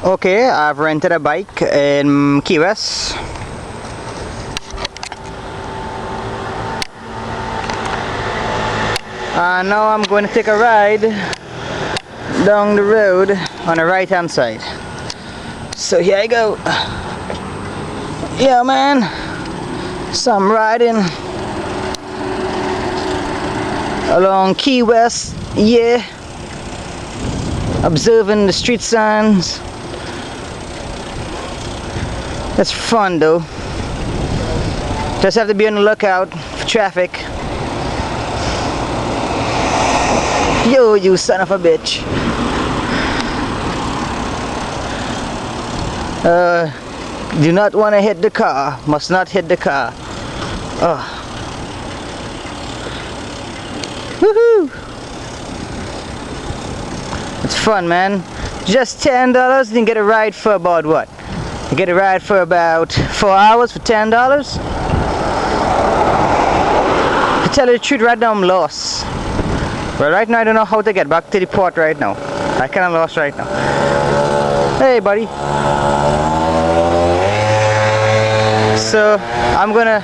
Okay, I've rented a bike in Key West. And now I'm going to take a ride down the road on the right hand side. So here I go. Yeah man, so I'm riding along Key West, yeah, observing the street signs. That's fun though. Just have to be on the lookout for traffic. Yo, you son of a bitch. Do not want to hit the car. Must not hit the car. Oh. Woohoo! It's fun, man. Just $10. You can get a ride for about what? You get a ride for about 4 hours for $10. To tell you the truth, right now I'm lost. But right now I don't know how to get back to the port right now. I kinda lost right now. Hey buddy. So I'm gonna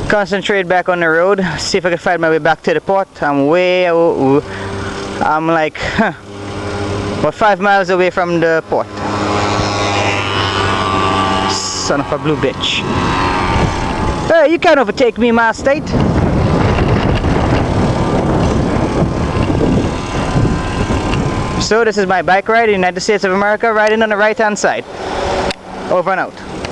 concentrate back on the road, see if I can find my way back to the port. I'm like about 5 miles away from the port. Son of a blue bitch. Hey, you can't overtake me, my state. So this is my bike ride in the United States of America, riding on the right hand side. Over and out.